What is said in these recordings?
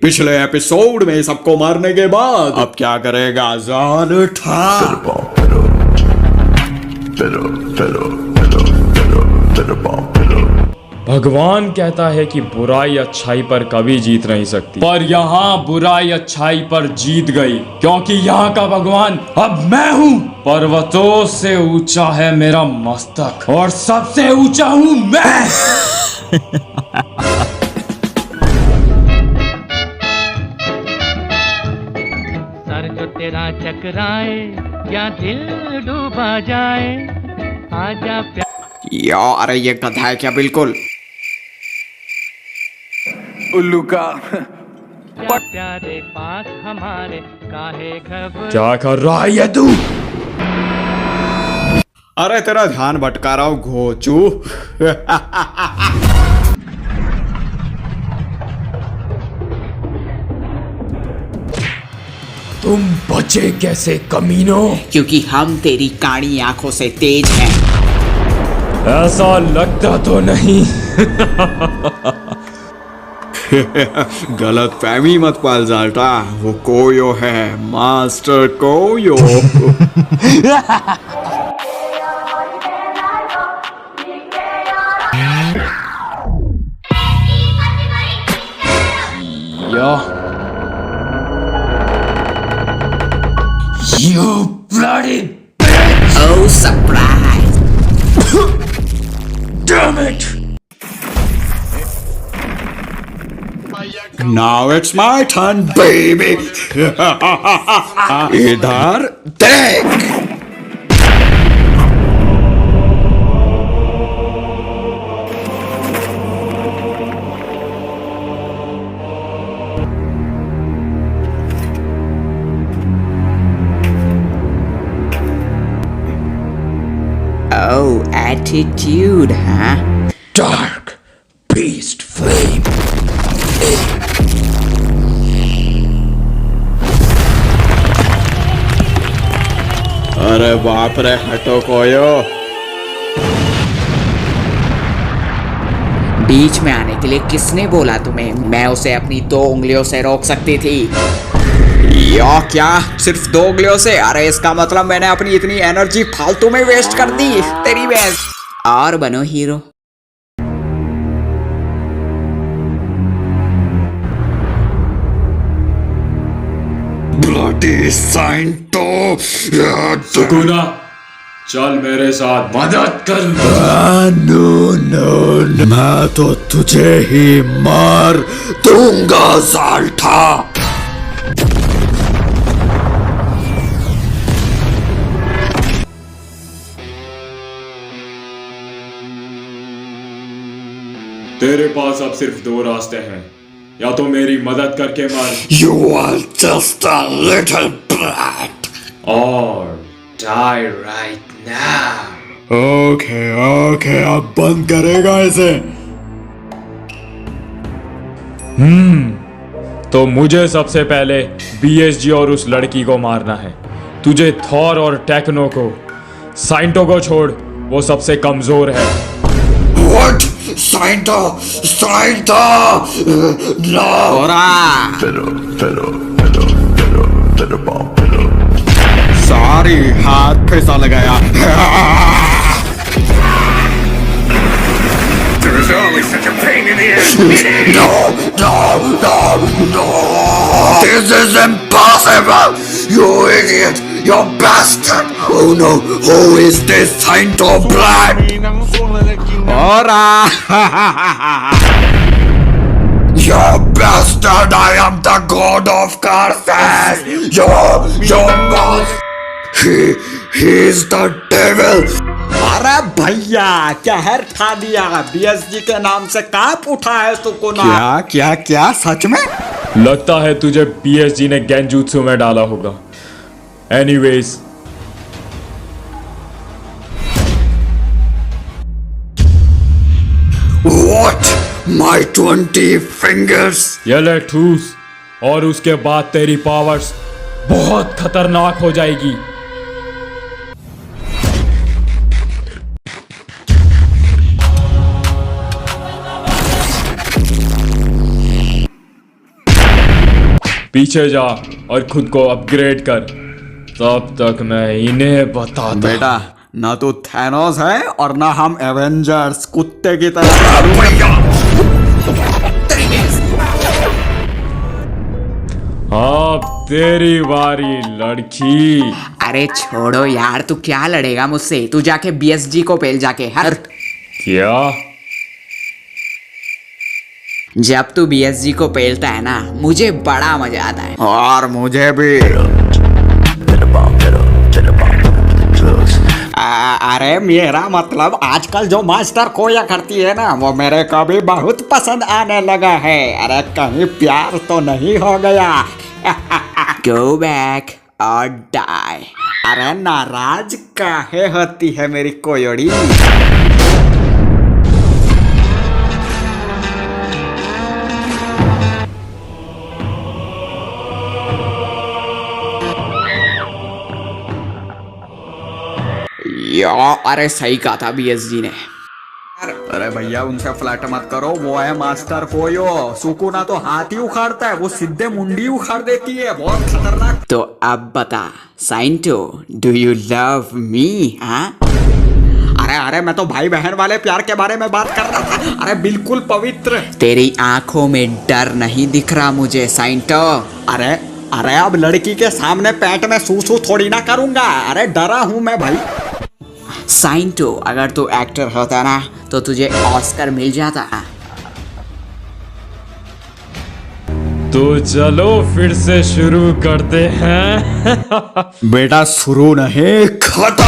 पिछले एपिसोड में सबको मारने के बाद अब क्या करेगा जान उठा। भगवान कहता है कि बुराई अच्छाई पर कभी जीत नहीं सकती, पर यहाँ बुराई अच्छाई पर जीत गई, क्योंकि यहाँ का भगवान अब मैं हूँ। पर्वतों से ऊंचा है मेरा मस्तक और सबसे ऊंचा हूँ मैं। सर जो तेरा चकराए या दिल डूबा जाए, आजा यार ये गधा है क्या बिल्कुल। उल्लू का प्यारे पास हमारे काहे घबरा। क्या कर रहा है ये तू? अरे तेरा ध्यान भटका रहा हूँ घोचू। तुम बचे कैसे कमीनों? क्योंकि हम तेरी काणी आंखों से तेज हैं। ऐसा लगता तो नहीं। गलत फहमी मत पाल जाटा, वो कोयो है, master कोयो। You bloody Oh, surprise! damn it! Now it's my turn, baby. इधर देख। Oh, attitude, huh? Dark beast flame. अरे बाप रे, हटो कोयो। बीच में आने के लिए किसने बोला तुम्हें? मैं उसे अपनी 2 उंगलियों से रोक सकती थी। या क्या सिर्फ 2 उंगलियों से? अरे इसका मतलब मैंने अपनी इतनी एनर्जी फालतू में वेस्ट कर दी। तेरी बहन। और बनो हीरो। ब्लडी साइंटो। सुकुना, चल मेरे साथ मदद कर। नो, मैं तो तुझे ही मार दूंगा साल्टा। तेरे पास अब सिर्फ 2 रास्ते हैं, या तो मेरी मदद करके मार, You are just a little brat. और die right now. ओके, अब बंद करेगा इसे। तो मुझे सबसे पहले बीएसजी और उस लड़की को मारना है। तुझे थॉर और टेक्नो को, साइंटो को छोड़, वो सबसे कमजोर है। What? साइंटो, no. सारी हाथ फिसा लगाया। There's always such a pain in the ass. No. This is impossible. You idiot. You bastard. Oh no. Who is this Saint of Blood? Ora. You bastard. I am the god of curses. You must. He is the devil. अरे भैया कहर खा दिया। BSG के नाम से काप उठा है तुमको ना। क्या सच में? लगता है तुझे बीएसजी ने गेंजूत्सु में डाला होगा। Anyways, What? My 20 fingers? ये ले ठूस, और उसके बाद तेरी पावर्स बहुत खतरनाक हो जाएगी। पीछे जा और खुद को अपग्रेड कर, तब तक मैं इन्हें बताता। बेटा, ना तो थैनोस है और ना हम एवेंजर्स कुत्ते की तरह। अब तेरी बारी लड़की। अरे छोड़ो यार, तू क्या लड़ेगा मुझसे? तू जाके बीएसजी को पेल जाके हर। क्या? जब तू बीएसजी को पेलता है ना, मुझे बड़ा मजा आता है। और मुझे भी। अरे मेरा मतलब आजकल जो मास्टर खोया करती है ना, वो मेरे को भी बहुत पसंद आने लगा है। अरे कहीं प्यार तो नहीं हो गया? गो बैक और डाई। अरे नाराज काहे होती है मेरी कोयोड़ी? अरे सही कहा था बीएसजी ने। अरे भैया, उनसे फ्लर्ट मत करो, वो है मास्टर कोयो। सुकुना तो हाथ ही उखाड़ता है, वो सीधे मुंडी उखाड़ देती है, बहुत खतरनाक। तो अब बता साइंटो, डू यू लव मी? हाँ? अरे अरे, मैं तो भाई बहन वाले प्यार के बारे में बात कर रहा था। अरे बिल्कुल पवित्र। तेरी आंखों में डर नहीं दिख रहा मुझे साइंटो। अरे अरे, अब लड़की के सामने पेट में सूसू थोड़ी ना करूंगा। अरे डरा हूं मैं भाई। साइंटो, अगर तू एक्टर होता ना तो तुझे ऑस्कर मिल जाता। तो चलो फिर से शुरू करते हैं। बेटा, शुरू नहीं, खत्म।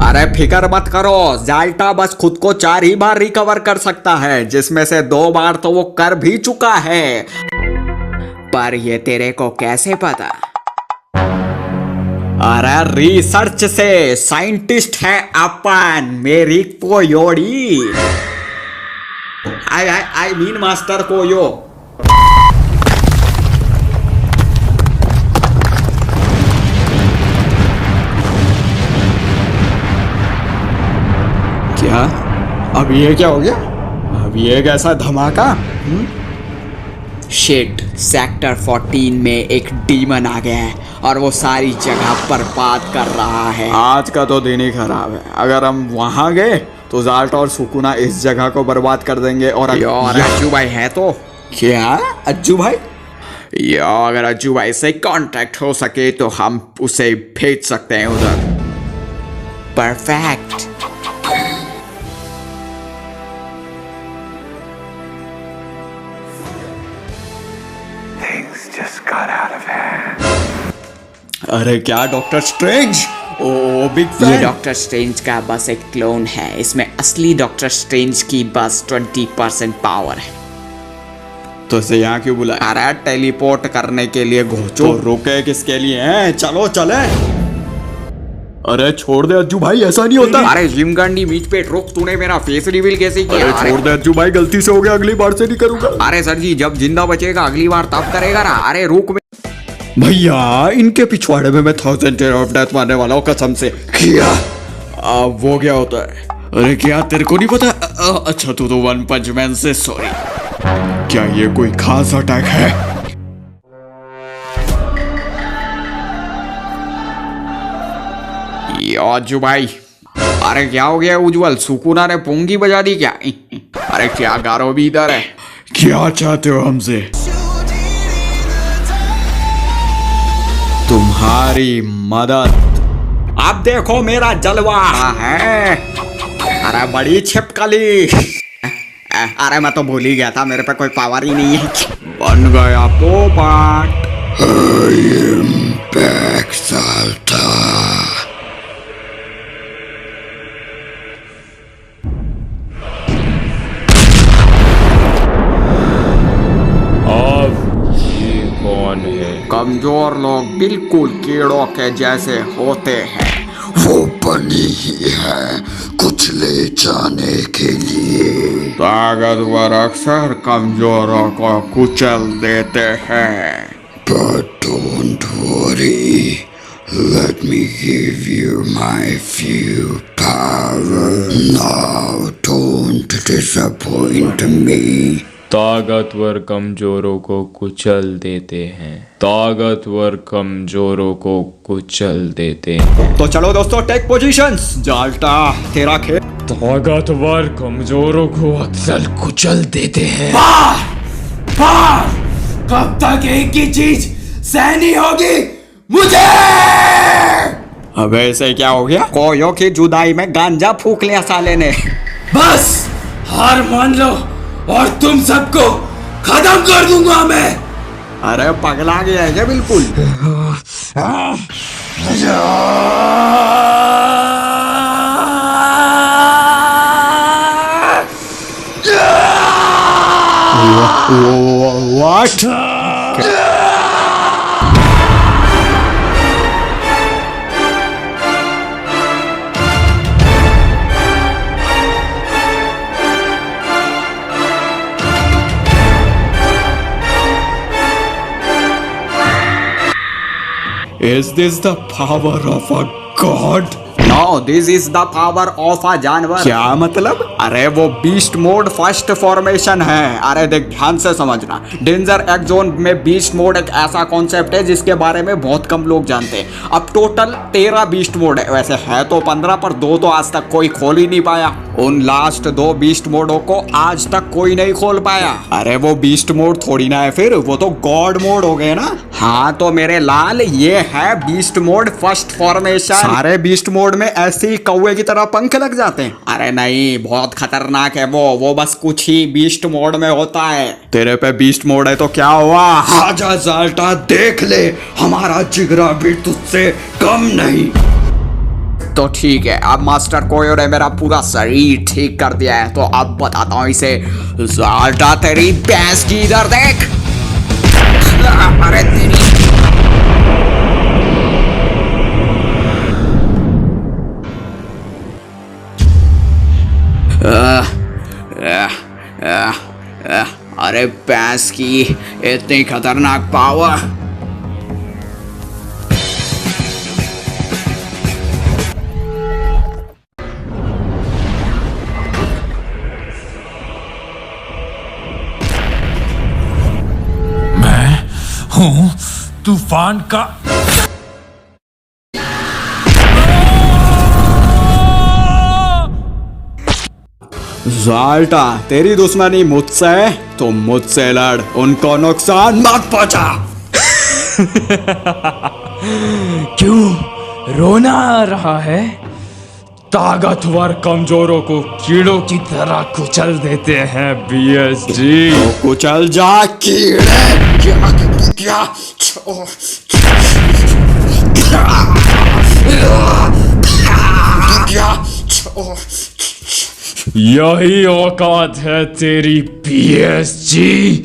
अरे फिकर मत करो, जाल्टा बस खुद को 4 ही बार रिकवर कर सकता है, जिसमें से 2 बार तो वो कर भी चुका है। पर ये तेरे को कैसे पता? अरे रिसर्च से, साइंटिस्ट है अपन, मेरी कोयोड़ी। I mean master कोयो। क्या? अब ये क्या हो गया? अब ये कैसा धमाका? शिट, सेक्टर 14 में एक डीमन आ गया है और वो सारी जगह बर्बाद कर रहा है। आज का तो दिन ही खराब है। अगर हम वहां गए तो जाल्ट और सुकुना इस जगह को बर्बाद कर देंगे। और अज्जू भाई है तो क्या? अज्जू भाई? अगर अज्जू भाई से कांटेक्ट हो सके तो हम उसे भेज सकते हैं उधर। परफेक्ट। अरे क्या डॉक्टर स्ट्रेंज? ओ बिग ये फैन। डॉक्टर स्ट्रेंज का बस एक क्लोन है। इसमें असली डॉक्टर स्ट्रेंज की बस 20% पावर है। तो इसे यहाँ क्यों बुलाया? अरे टेलीपोर्ट करने के लिए घोचो। तो रुके किसके लिए हैं? चलो चले। अरे छोड़ दे अज्जू भाई, ऐसा नहीं होता। अरे जिम गांडी बीच पे रोक, तूने मेरा फेस रिवील कैसे किया? अरे छोड़ दे अज्जू भाई, गलती से हो गया, अगली बार से नहीं करूंगा। अरे सर जी, जब जिंदा बचेगा अगली बार तब करेगा ना। अरे रुक भैया, इनके पिछवाड़े में मैं 1000 टेयर ऑफ डेथ मारने वाला हूँ, कसम से। क्या? वो क्या होता है? अरे क्या तेरे को नहीं पता? अच्छा, तू तो वन पंच मैन से। सॉरी। क्या ये कोई खास अटैक है? अज्जू भाई, अरे क्या हो गया उज्जवल? सुकुना ने पोंगी बजा दी क्या? अरे क्या गारो भी इधर है? क्या चाहते हो हमसे? तुम्हारी मदद। अब देखो मेरा जलवा है। अरे बड़ी छिपकली। अरे मैं तो भूल ही गया था, मेरे पे कोई पावर ही नहीं है। बन गया पोपट। I am back, Salta. अब ये कौन है? कमजोर लोग बिल्कुल कीड़ों के जैसे होते हैं। वो बनी ही है कुछ ले जाने के लिए। ताकतवर अक्सर कमजोरों को कुचल देते हैं। But don't worry, let me give you my few power. Now don't disappoint me. ताकतवर कमजोरों को कुचल देते हैं, ताकतवर कमजोरों को कुचल देते हैं। तो चलो दोस्तों, टेक पोजीशंस। जाल्टा तेरा खेल। ताकतवर कमजोरों को अक्सर कुचल देते हैं। कब तक एक ही चीज सहनी होगी मुझे? अबे इसे क्या हो गया? कोयों की जुदाई में गांजा फूक लिया साले ने। बस हार मान लो और तुम सबको खत्म कर दूंगा मैं। अरे पगला गया है क्या बिल्कुल? What? Is this the power of a god? No, this is the power of a जानवर। क्या मतलब? अरे वो बीस्ट मोड फर्स्ट फॉर्मेशन है। अरे देख ध्यान से समझना, डेंजर एक्ट जोन में बीस्ट मोड एक ऐसा कॉन्सेप्ट है जिसके बारे में बहुत कम लोग जानते हैं। अब टोटल 13 बीस्ट मोड है, वैसे है तो 15 पर 2 तो आज तक कोई खोल ही नहीं पाया। उन लास्ट 2 बीस्ट मोडों को आज तक कोई नहीं खोल पाया। अरे वो बीस्ट मोड थोड़ी ना है फिर, वो तो गॉड मोड हो गए ना। हाँ तो मेरे लाल, ये है बीस्ट मोड फर्स्ट फॉर्मेशन। सारे बीस्ट मोड में ऐसे ही कौवे की तरह पंख लग जाते हैं? अरे नहीं, बहुत खतरनाक है वो बस कुछ ही बीस्ट मोड में होता है। तेरे पे बीस्ट मोड है तो क्या हुआ? आजा जाल्टा, देख ले, हमारा जिगरा भी तुझसे कम नहीं। तो ठीक है, अब मास्टर कोयो ने मेरा पूरा शरीर ठीक कर दिया है, तो अब बताता हूँ इसे। जाल्टा तेरी भैंस की इधर देख। अरे तेरी अरे भैंस की इतनी खतरनाक पावर। हूँ तूफान का। जाल्टा तेरी दुश्मनी मुझसे है तो मुझसे लड़, उनको नुकसान मत पहुंचा। क्यों रोना आ रहा है? ताकतवर कमजोरों को कीड़ों की तरह कुचल देते हैं बीएसजी। तो कुचल जा कीड़े। क्या यही औकात है तेरी बीएसजी।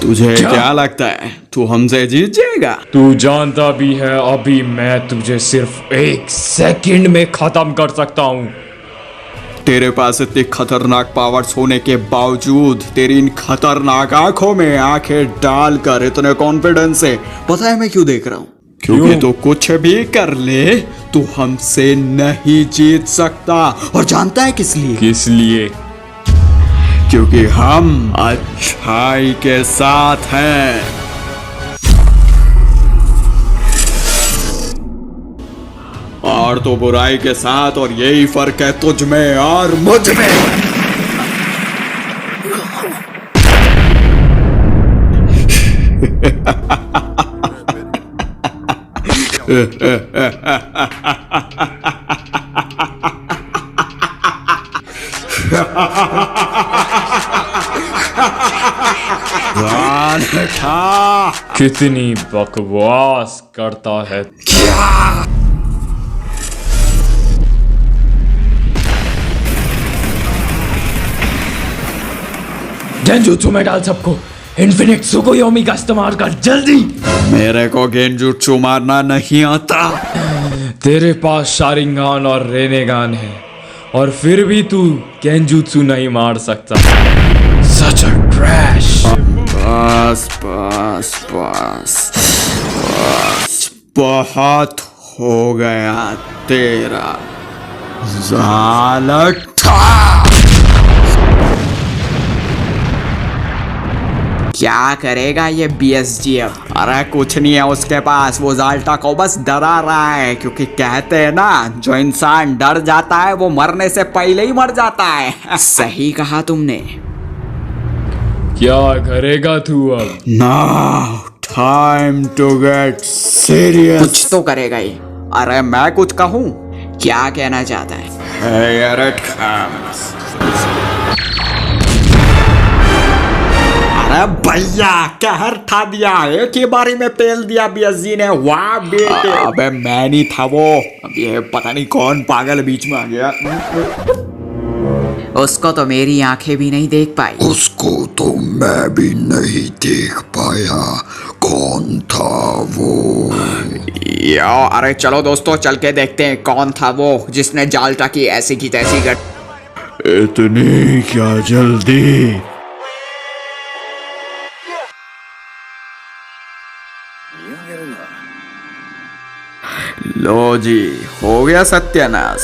तुझे क्या लगता है तू हमसे जीत जाएगा? तू जानता भी है अभी मैं तुझे सिर्फ 1 सेकंड में खत्म कर सकता हूँ। तेरे पास इतनी खतरनाक पावर्स होने के बावजूद तेरी इन खतरनाक आंखों में आंखें डालकर इतने कॉन्फिडेंस से, पता है मैं क्यों देख रहा हूँ? क्योंकि तू कुछ भी कर ले तू हमसे नहीं जीत सकता। और जानता है किस लिए? किस लिए? क्योंकि हम अच्छाई के साथ हैं। और तो बुराई के साथ, और यही फर्क है तुझ में और मुझ में। कितनी बकवास करता है। गेंजुत्सु में डाल सबको। इन्फिनिट सुकुयोमी का इस्तेमाल कर जल्दी। मेरे को गेंजुत्सु मारना नहीं आता। तेरे पास शारिंगान और रेनेगान है और फिर भी तू गेंजुत्सु नहीं मार सकता। Such a trash। बस बस बस बस, बहुत हो गया तेरा जालठा। क्या करेगा ये BSG अब? अरे कुछ नहीं है उसके पास, वो जाल्टा को बस डरा रहा है, क्योंकि कहते हैं ना, जो इंसान डर जाता है वो मरने से पहले ही मर जाता है। सही कहा तुमने। क्या करेगा तू अब? Now, time to get serious. कुछ तो करेगा ही। अरे मैं कुछ कहूँ? क्या कहना चाहता है? Here it comes. अरे भैया कहर ठा दिया, एक ही बारी में पेल दिया BSG ने। वाह बेटे। अबे मैं नहीं था वो, अब ये पता नहीं कौन पागल बीच में आ गया। उसको तो मेरी आंखें भी नहीं देख पाई। उसको तो मैं भी नहीं देख पाया, कौन था वो? अरे चलो दोस्तों, चल के देखते हैं कौन था वो जिसने जाल्टा की ऐसी की तैसी इतनी क्या जल्दी? लो जी, हो गया सत्यानाश।